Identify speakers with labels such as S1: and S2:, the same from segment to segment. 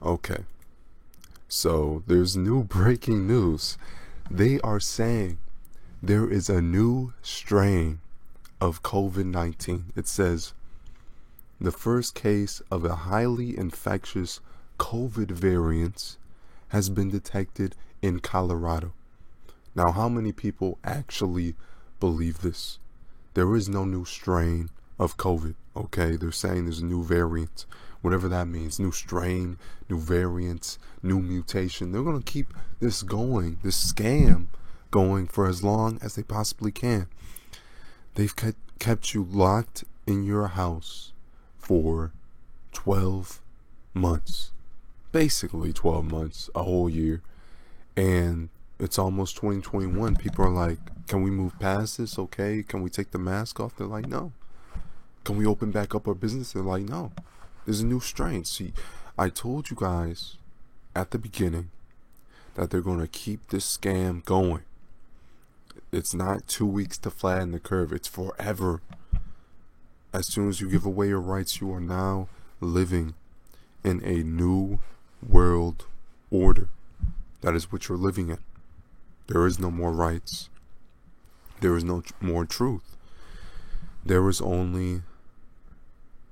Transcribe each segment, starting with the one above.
S1: Okay, so there's new breaking news. They are saying there is a new strain of COVID-19. It says the first case of a highly infectious COVID variant has been detected in Colorado. Now, how many people actually believe this? There is no new strain of COVID, okay? They're saying there's a new variant, whatever that means. New strain, new variants, new mutation. They're going to keep this going, this scam going for as long as they possibly can. They've kept you locked in your house for 12 months. Basically 12 months, a whole year. And it's almost 2021. People are like, can we move past this? Okay. Can we take the mask off? They're like, no. Can we open back up our business? They're like, no. There's a new strain. See, I told you guys at the beginning that they're going to keep this scam going. It's not 2 weeks to flatten the curve. It's forever. As soon as you give away your rights, you are now living in a new world order. That is what you're living in. There is no more rights. There is no more truth. There is only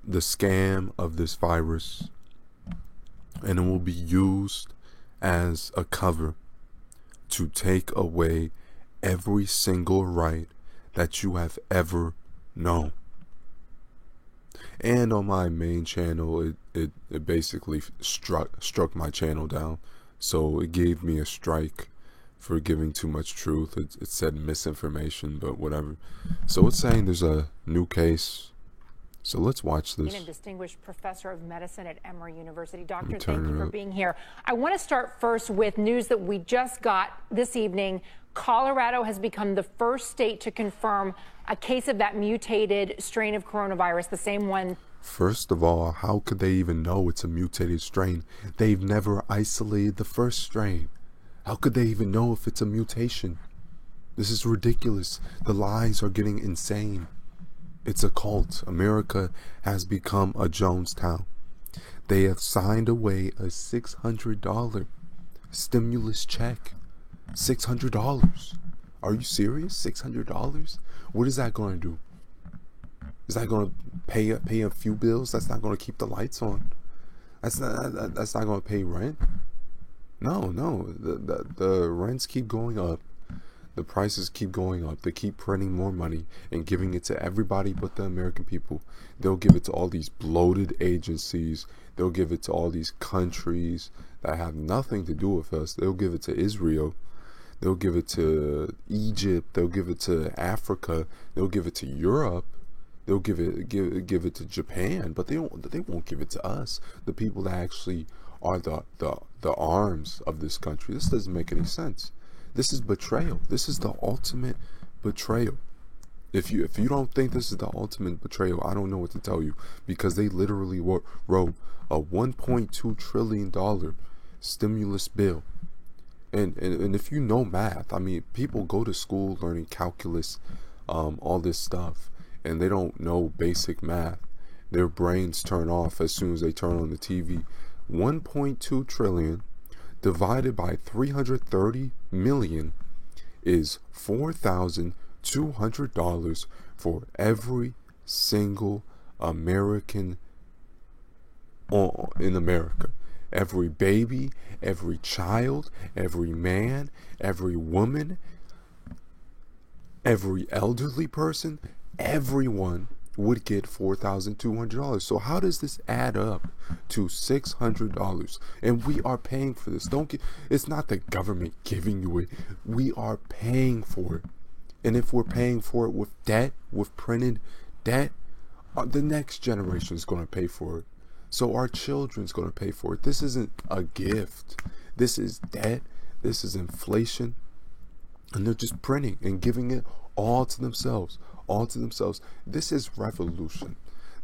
S1: the scam of this virus, and it will be used as a cover to take away every single right that you have ever known. And on my main channel, it basically struck my channel down. So it gave me a strike for giving too much truth. It said misinformation, but whatever. So it's saying there's a new case. So let's watch this.
S2: A distinguished professor of medicine at Emory University. Doctor, thank you for being here. I want to start first with news that we just got this evening. Colorado has become the first state to confirm a case of that mutated strain of coronavirus, the same one.
S1: First of all, how could they even know it's a mutated strain? They've never isolated the first strain. How could they even know if it's a mutation? This is ridiculous. The lies are getting insane. It's a cult. America has become a Jonestown. They have signed away a $600 stimulus check. $600. Are you serious? $600? What is that going to do? Is that going to pay a few bills? That's not going to keep the lights on. That's not going to pay rent. No. The rents keep going up. The prices keep going up. They keep printing more money and giving it to everybody but the American people. They'll give it to all these bloated agencies. They'll give it to all these countries that have nothing to do with us. They'll give it to Israel. They'll give it to Egypt. They'll give it to Africa. They'll give it to Europe. They'll give it to Japan, but they won't give it to us, the people that actually are the arms of this country. This doesn't make any sense. This is betrayal. This is the ultimate betrayal. If you don't think this is the ultimate betrayal, I don't know what to tell you, because they literally wrote a $1.2 trillion stimulus bill. And if you know math, I mean, people go to school learning calculus, all this stuff, and they don't know basic math. Their brains turn off as soon as they turn on the TV. 1.2 trillion divided by 330 million is $4,200 for every single American in America. Every baby, every child, every man, every woman, every elderly person, everyone would get $4,200. So how does this add up to $600? And we are paying for this. It's not the government giving you it. We are paying for it. And if we're paying for it with debt, with printed debt, the next generation is going to pay for it. So our children's going to pay for it. This isn't a gift. This is debt. This is inflation. And they're just printing and giving it all to themselves. All to themselves. This is revolution.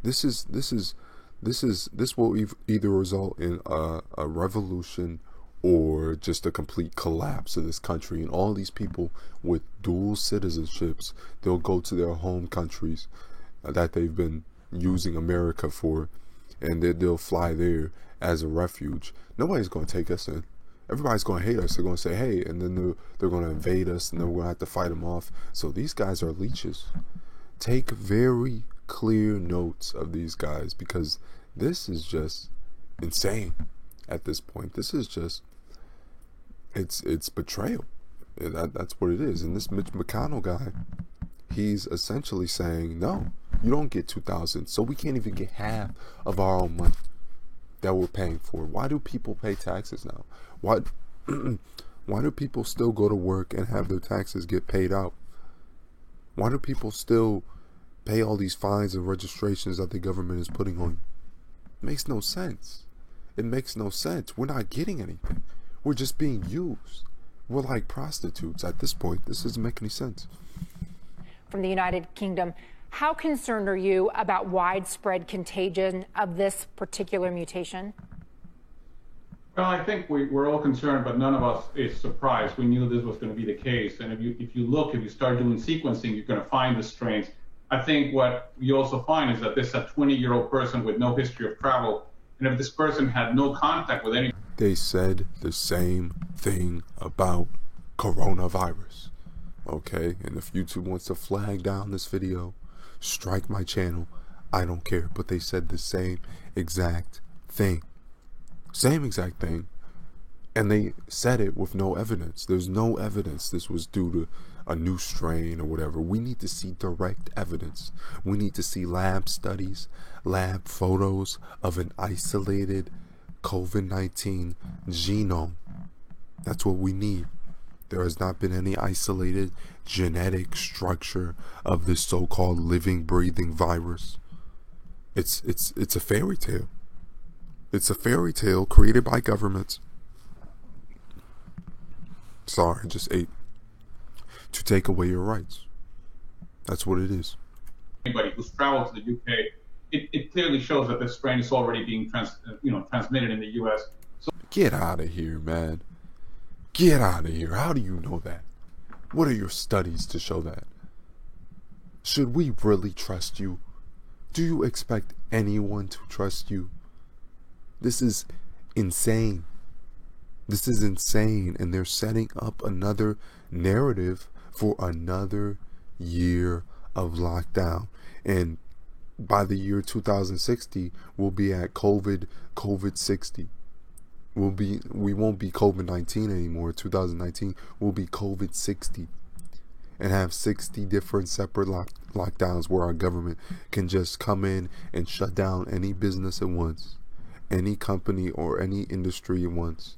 S1: This will either result in a revolution or just a complete collapse of this country. And all these people with dual citizenships, they'll go to their home countries that they've been using America for, and they'll fly there as a refuge. Nobody's going to take us in. Everybody's going to hate us. They're going to say, hey, and then they're going to invade us, and then we're going to have to fight them off. So these guys are leeches. Take very clear notes of these guys, because this is just insane at this point. This is just, it's betrayal. That's what it is. And this Mitch McConnell guy, he's essentially saying, no, you don't get 2,000, so we can't even get half of our own money that we're paying for. Why do people pay taxes now? Why do people still go to work and have their taxes get paid out? Why do people still pay all these fines and registrations that the government is putting on you? It makes no sense. It makes no sense. We're not getting anything. We're just being used. We're like prostitutes at this point. This doesn't make any sense.
S2: From the United Kingdom, how concerned are you about widespread contagion of this particular mutation?
S3: Well, I think we're all concerned, but none of us is surprised. We knew this was going to be the case. And if you start doing sequencing, you're going to find the strains. I think what you also find is that this is a 20-year-old person with no history of travel. And if this person had no contact with any...
S1: They said the same thing about coronavirus. Okay? And if YouTube wants to flag down this video, strike my channel, I don't care. But they said the same exact thing. Same exact thing. And they said it with no evidence. There's no evidence this was due to a new strain or whatever. We need to see direct evidence. We need to see lab studies, lab photos of an isolated COVID-19 genome. That's what we need. There has not been any isolated genetic structure of this so-called living, breathing virus. It's a fairy tale. It's a fairy tale created by governments. Sorry, I just ate. To take away your rights. That's what it is.
S3: Anybody who's traveled to the UK, it clearly shows that this strain is already being transmitted in the US. So
S1: get out of here, man. Get out of here. How do you know that? What are your studies to show that? Should we really trust you? Do you expect anyone to trust you? This is insane. This is insane. And they're setting up another narrative for another year of lockdown. And by the year 2060, we'll be at COVID 60. We won't be COVID-19 anymore. 2019 will be COVID 60. And have 60 different separate lockdowns where our government can just come in and shut down any business at once. Any company or any industry at once.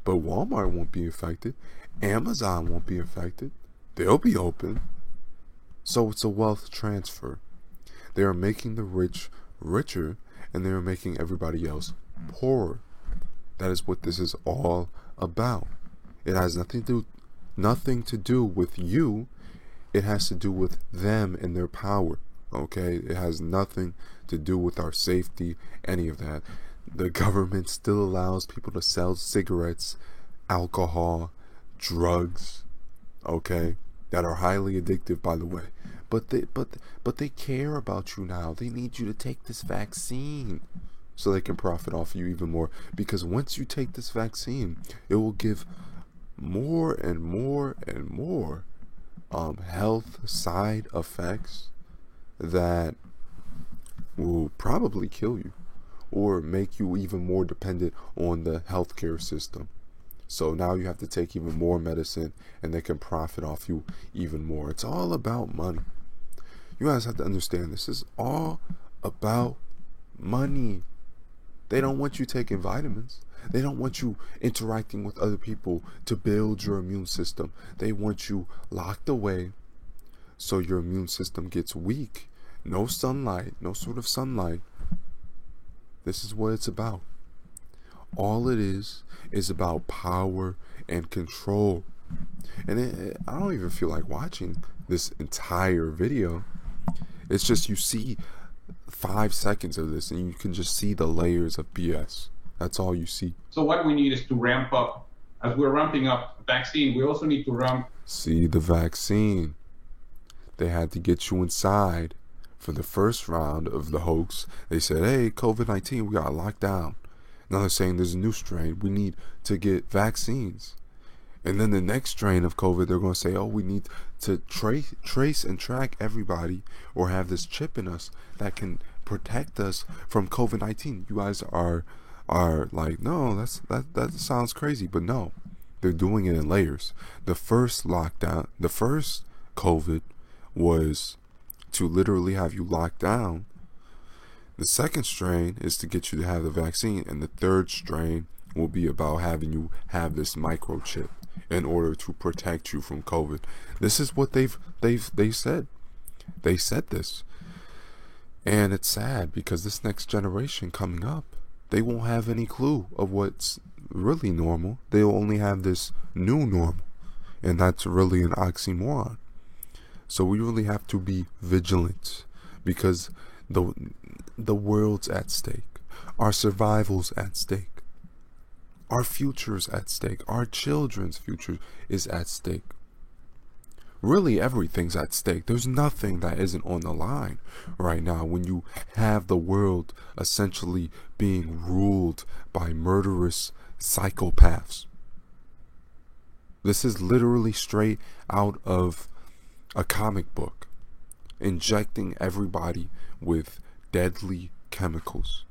S1: But Walmart won't be affected. Amazon won't be affected. They'll be open. So it's a wealth transfer. They are making the rich richer, and they are making everybody else poorer. That is what this is all about. It has nothing to do with you. It has to do with them and their power. Okay? It has nothing to do with our safety, any of that. The government still allows people to sell cigarettes, alcohol, drugs, okay, that are highly addictive, by the way. But they care about you now. They need you to take this vaccine so they can profit off you even more. Because once you take this vaccine, it will give more and more and more health side effects that will probably kill you or make you even more dependent on the healthcare system. So now you have to take even more medicine, and they can profit off you even more. It's all about money. You guys have to understand, this is all about money. They don't want you taking vitamins. They don't want you interacting with other people to build your immune system. They want you locked away so your immune system gets weak. No sunlight, no sort of sunlight. This is what it's about. All it is about power and control. And I don't even feel like watching this entire video. It's just you see 5 seconds of this and you can just see the layers of BS. That's all you see.
S3: So what we need is to ramp up. As we're ramping up the vaccine, we also need to
S1: See the vaccine. They had to get you inside For the first round of the hoax, they said, hey, COVID-19, we got locked down. Now they're saying there's a new strain. We need to get vaccines. And then the next strain of COVID, they're going to say, oh, we need to trace and track everybody, or have this chip in us that can protect us from COVID-19. You guys are like, no, that sounds crazy. But no, they're doing it in layers. The first lockdown, the first COVID was to literally have you locked down. The second strain is to get you to have the vaccine, and the third strain will be about having you have this microchip in order to protect you from COVID. This is what they said. They said this. And it's sad because this next generation coming up, they won't have any clue of what's really normal. They'll only have this new normal. And that's really an oxymoron. So we really have to be vigilant, because the world's at stake. Our survival's at stake. Our future's at stake. Our children's future is at stake. Really, everything's at stake. There's nothing that isn't on the line right now when you have the world essentially being ruled by murderous psychopaths. This is literally straight out of a comic book, injecting everybody with deadly chemicals.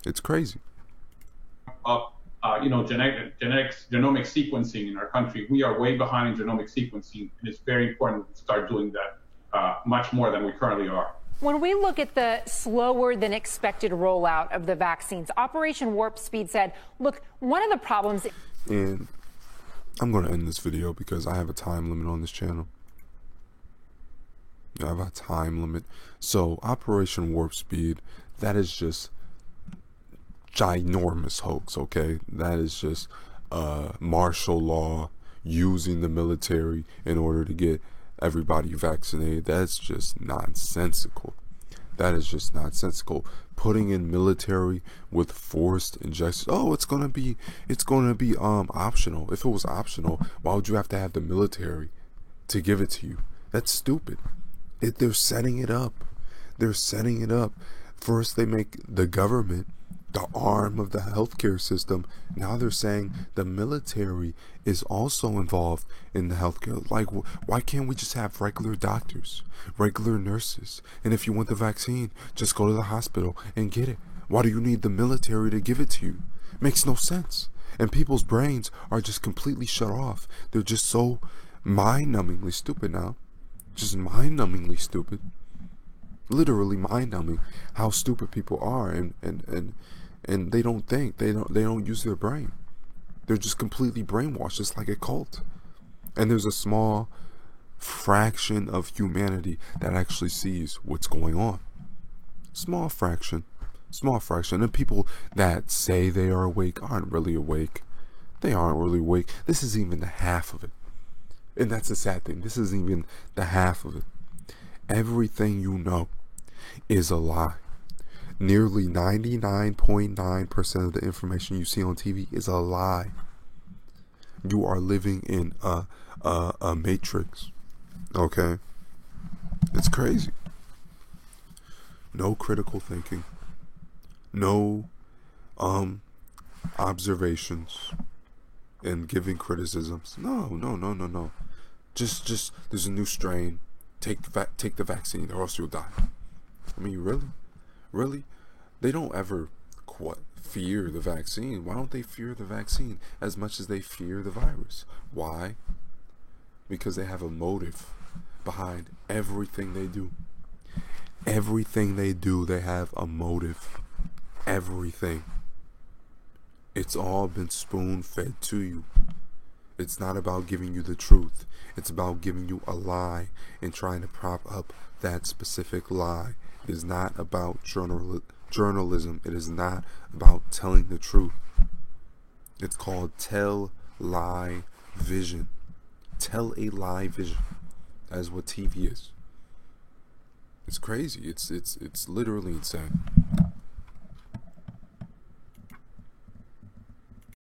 S1: It's crazy.
S3: Genomic sequencing in our country, we are way behind in genomic sequencing, and it's very important to start doing that much more than we currently are.
S2: When we look at the slower than expected rollout of the vaccines, Operation Warp Speed said, look, one of the problems...
S1: And I'm going to end this video because I have a time limit on this channel. I have a time limit. So Operation Warp Speed, that is just ginormous hoax, okay? That is just martial law, using the military in order to get everybody vaccinated. That's just nonsensical. That is just nonsensical. Putting in military with forced injections. Oh, it's gonna be optional. If it was optional, why would you have to have the military to give it to you? That's stupid. They're setting it up. They're setting it up. First, they make the government the arm of the healthcare system. Now they're saying the military is also involved in the healthcare. Like, why can't we just have regular doctors, regular nurses? And if you want the vaccine, just go to the hospital and get it. Why do you need the military to give it to you? Makes no sense. And people's brains are just completely shut off. They're just so mind-numbingly stupid now. Just mind-numbingly stupid. Literally mind-numbing how stupid people are, and they don't think, they don't use their brain. They're just completely brainwashed, just like a cult. And there's a small fraction of humanity that actually sees what's going on. Small fraction. And people that say they are awake aren't really awake. They aren't really awake. This is even the half of it. And that's the sad thing. This is even the half of it. Everything you know is a lie. Nearly 99.9% of the information you see on TV is a lie. You are living in a matrix. Okay? It's crazy. No critical thinking. No observations and giving criticisms. No. Just there's a new strain. Take the vaccine or else you'll die. I mean, really? They don't ever fear the vaccine. Why don't they fear the vaccine as much as they fear the virus? Why? Because they have a motive behind everything they do. Everything they do, they have a motive. Everything. It's all been spoon-fed to you. It's not about giving you the truth. It's about giving you a lie and trying to prop up that specific lie. It is not about journalism. It is not about telling the truth. It's called tell lie vision. Tell a lie vision. That is what TV is. It's crazy. It's literally insane.